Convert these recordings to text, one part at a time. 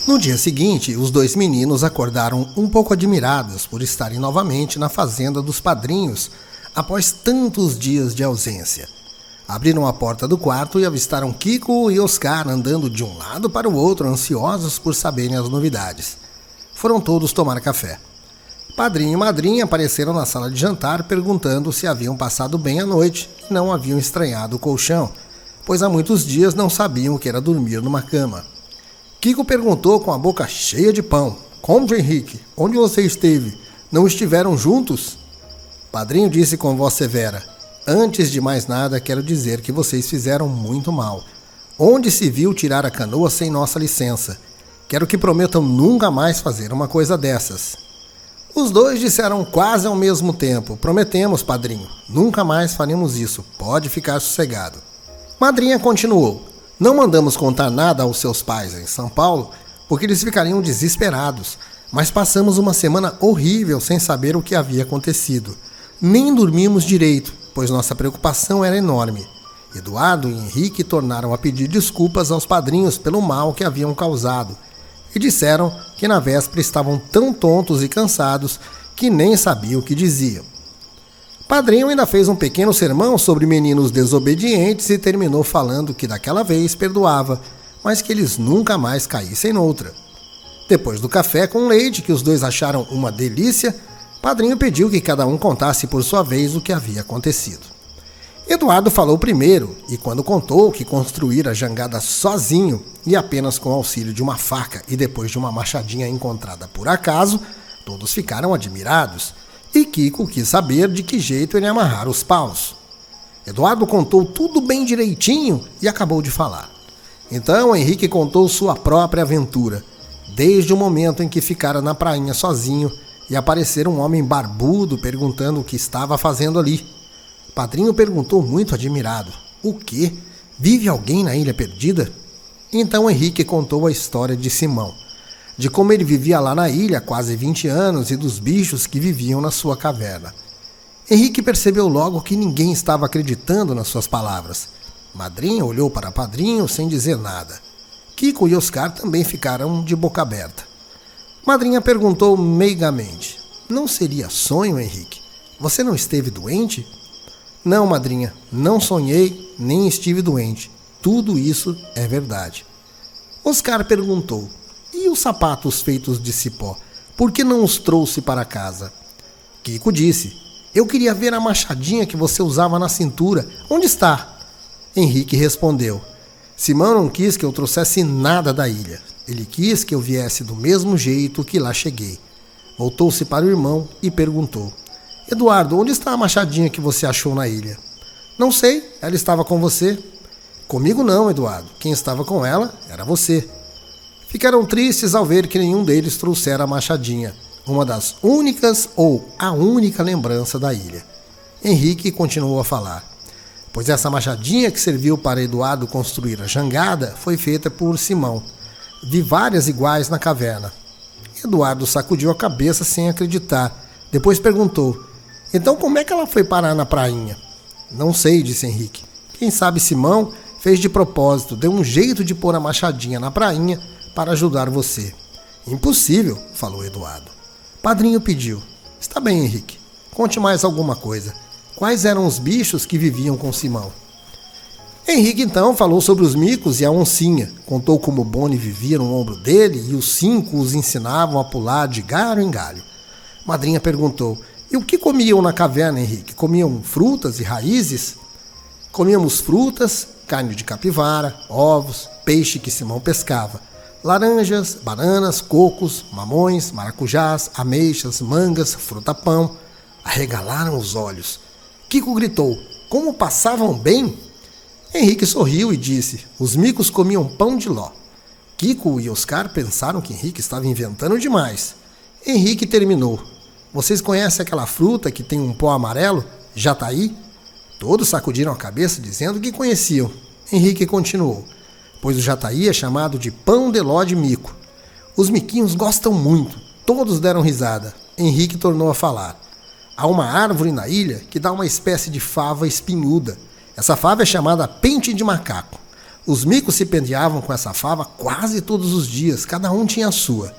No dia seguinte, os dois meninos acordaram um pouco admirados por estarem novamente na fazenda dos padrinhos após tantos dias de ausência. Abriram a porta do quarto e avistaram Kiko e Oscar andando de um lado para o outro, ansiosos por saberem as novidades. Foram todos tomar café. Padrinho e madrinha apareceram na sala de jantar perguntando se haviam passado bem a noite e não haviam estranhado o colchão, pois há muitos dias não sabiam o que era dormir numa cama. Kiko perguntou com a boca cheia de pão: "Como, Henrique? Onde você esteve? Não estiveram juntos?" Padrinho disse com voz severa: "Antes de mais nada, quero dizer que vocês fizeram muito mal. Onde se viu tirar a canoa sem nossa licença? Quero que prometam nunca mais fazer uma coisa dessas." Os dois disseram quase ao mesmo tempo: "Prometemos, padrinho. Nunca mais faremos isso. Pode ficar sossegado." Madrinha continuou: "Não mandamos contar nada aos seus pais em São Paulo, porque eles ficariam desesperados. Mas passamos uma semana horrível sem saber o que havia acontecido. Nem dormimos direito, pois nossa preocupação era enorme. Eduardo e Henrique tornaram a pedir desculpas aos padrinhos pelo mal que haviam causado e disseram que na véspera estavam tão tontos e cansados que nem sabiam o que diziam. Padrinho ainda fez um pequeno sermão sobre meninos desobedientes e terminou falando que daquela vez perdoava, mas que eles nunca mais caíssem noutra. Depois do café com leite, que os dois acharam uma delícia, Padrinho pediu que cada um contasse por sua vez o que havia acontecido. Eduardo falou primeiro e, quando contou que construíra a jangada sozinho e apenas com o auxílio de uma faca e depois de uma machadinha encontrada por acaso, todos ficaram admirados e Kiko quis saber de que jeito ele amarrar os paus. Eduardo contou tudo bem direitinho e acabou de falar. Então Henrique contou sua própria aventura, desde o momento em que ficara na prainha sozinho e aparecera um homem barbudo perguntando o que estava fazendo ali. Padrinho perguntou muito admirado: "O quê? Vive alguém na Ilha Perdida?" Então Henrique contou a história de Simão, de como ele vivia lá na ilha há quase 20 anos e dos bichos que viviam na sua caverna. Henrique percebeu logo que ninguém estava acreditando nas suas palavras. Madrinha olhou para Padrinho sem dizer nada. Kiko e Oscar também ficaram de boca aberta. Madrinha perguntou meigamente: "Não seria sonho, Henrique? Você não esteve doente?" "Não, madrinha, não sonhei, nem estive doente. Tudo isso é verdade." Oscar perguntou: "E os sapatos feitos de cipó? Por que não os trouxe para casa?" Kiko disse: "Eu queria ver a machadinha que você usava na cintura. Onde está?" Henrique respondeu: "Simão não quis que eu trouxesse nada da ilha. Ele quis que eu viesse do mesmo jeito que lá cheguei." Voltou-se para o irmão e perguntou: "Eduardo, onde está a machadinha que você achou na ilha?" "Não sei, ela estava com você." "Comigo não, Eduardo. Quem estava com ela era você." Ficaram tristes ao ver que nenhum deles trouxera a machadinha, uma das únicas ou a única lembrança da ilha. Henrique continuou a falar: "Pois essa machadinha que serviu para Eduardo construir a jangada foi feita por Simão. Vi várias iguais na caverna." Eduardo sacudiu a cabeça sem acreditar. Depois perguntou: "Então como é que ela foi parar na prainha?" "Não sei", disse Henrique. "Quem sabe Simão fez de propósito, deu um jeito de pôr a machadinha na prainha para ajudar você." "Impossível", falou Eduardo. Padrinho pediu: "Está bem, Henrique. Conte mais alguma coisa. Quais eram os bichos que viviam com Simão?" Henrique então falou sobre os micos e a oncinha. Contou como Boni vivia no ombro dele e os 5 os ensinavam a pular de galho em galho. Madrinha perguntou: "E o que comiam na caverna, Henrique? Comiam frutas e raízes?" "Comíamos frutas, carne de capivara, ovos, peixe que Simão pescava, laranjas, bananas, cocos, mamões, maracujás, ameixas, mangas, fruta-pão." Arregalaram os olhos. Kiko gritou: "Como passavam bem!" Henrique sorriu e disse: "Os micos comiam pão de ló." Kiko e Oscar pensaram que Henrique estava inventando demais. Henrique terminou: "Vocês conhecem aquela fruta que tem um pó amarelo? Jataí?" Todos sacudiram a cabeça dizendo que conheciam. Henrique continuou: "Pois o jataí é chamado de pão de ló de mico. Os miquinhos gostam muito." Todos deram risada. Henrique tornou a falar: "Há uma árvore na ilha que dá uma espécie de fava espinhuda. Essa fava é chamada pente de macaco. Os micos se penteavam com essa fava quase todos os dias, cada um tinha a sua.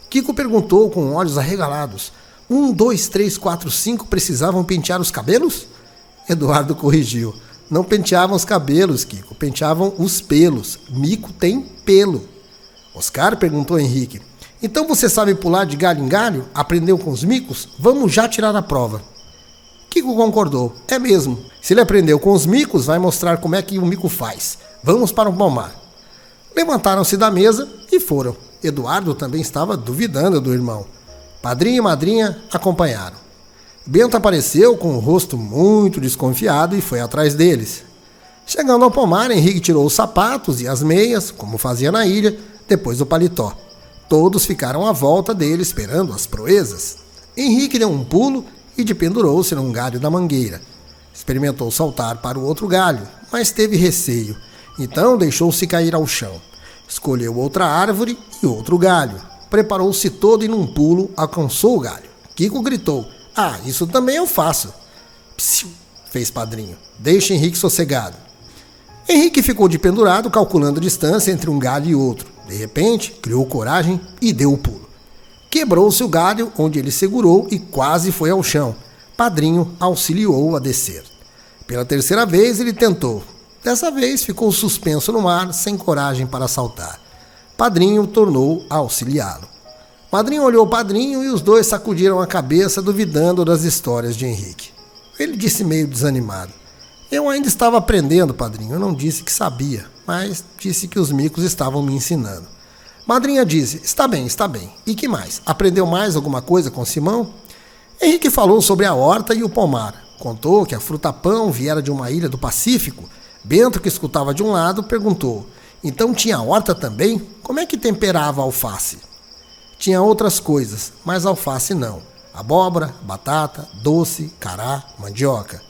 Kiko perguntou com olhos arregalados: 1, 2, 3, 4, 5 precisavam pentear os cabelos? Eduardo corrigiu: não penteavam os cabelos, Kiko, penteavam os pelos. Mico tem pelo. Oscar perguntou a Henrique: então você sabe pular de galho em galho? Aprendeu com os micos? Vamos já tirar a prova. Kiko concordou: é mesmo. Se ele aprendeu com os micos, vai mostrar como é que o mico faz. Vamos para o pomar. Levantaram-se da mesa e foram. Eduardo também estava duvidando do irmão. Padrinho e madrinha acompanharam. Bento apareceu com o rosto muito desconfiado e foi atrás deles. Chegando ao pomar, Henrique tirou os sapatos e as meias, como fazia na ilha, depois o paletó. Todos ficaram à volta dele esperando as proezas. Henrique deu um pulo e dependurou-se num galho da mangueira. Experimentou saltar para o outro galho, mas teve receio. Então deixou-se cair ao chão. Escolheu outra árvore e outro galho. Preparou-se todo e num pulo alcançou o galho. Kiko gritou: ah, isso também eu faço. Psiu, fez Padrinho. Deixa Henrique sossegado. Henrique ficou de pendurado, calculando a distância entre um galho e outro. De repente, criou coragem e deu o pulo. Quebrou-se o galho onde ele segurou e quase foi ao chão. Padrinho auxiliou-o a descer. Pela terceira vez ele tentou. Dessa vez ficou suspenso no mar, sem coragem para saltar. Padrinho tornou a auxiliá-lo. Madrinha olhou Padrinho e os dois sacudiram a cabeça, duvidando das histórias de Henrique. Ele disse meio desanimado: eu ainda estava aprendendo, Padrinho. Eu não disse que sabia, mas disse que os micos estavam me ensinando. Madrinha disse: está bem. E que mais? Aprendeu mais alguma coisa com Simão? Henrique falou sobre a horta e o pomar. Contou que a fruta-pão viera de uma ilha do Pacífico. Bento, que escutava de um lado, perguntou: então tinha horta também? Como é que temperava a alface? Tinha outras coisas, mas alface não. Abóbora, batata, doce, cará, mandioca.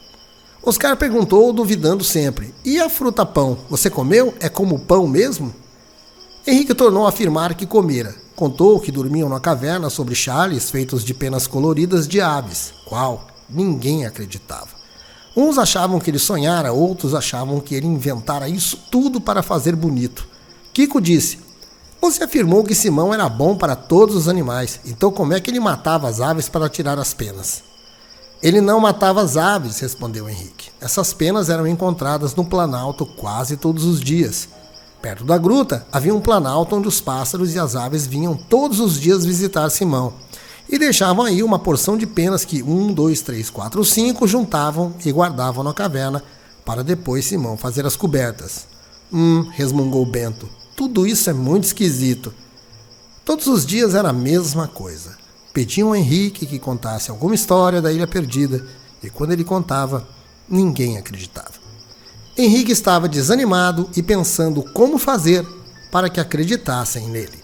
Oscar perguntou, duvidando sempre: e a fruta-pão, você comeu? É como pão mesmo? Henrique tornou a afirmar que comera. Contou que dormiam na caverna sobre chales feitos de penas coloridas de aves. Qual? Ninguém acreditava. Uns achavam que ele sonhara, outros achavam que ele inventara isso tudo para fazer bonito. Kiko disse: você afirmou que Simão era bom para todos os animais, então como é que ele matava as aves para tirar as penas? Ele não matava as aves, respondeu Henrique. Essas penas eram encontradas no Planalto quase todos os dias. Perto da gruta havia um planalto onde os pássaros e as aves vinham todos os dias visitar Simão. E deixavam aí uma porção de penas que 1, 2, 3, 4, 5 juntavam e guardavam na caverna para depois Simão fazer as cobertas. Resmungou Bento. Tudo isso é muito esquisito. Todos os dias era a mesma coisa. Pediam a Henrique que contasse alguma história da Ilha Perdida e quando ele contava, ninguém acreditava. Henrique estava desanimado e pensando como fazer para que acreditassem nele.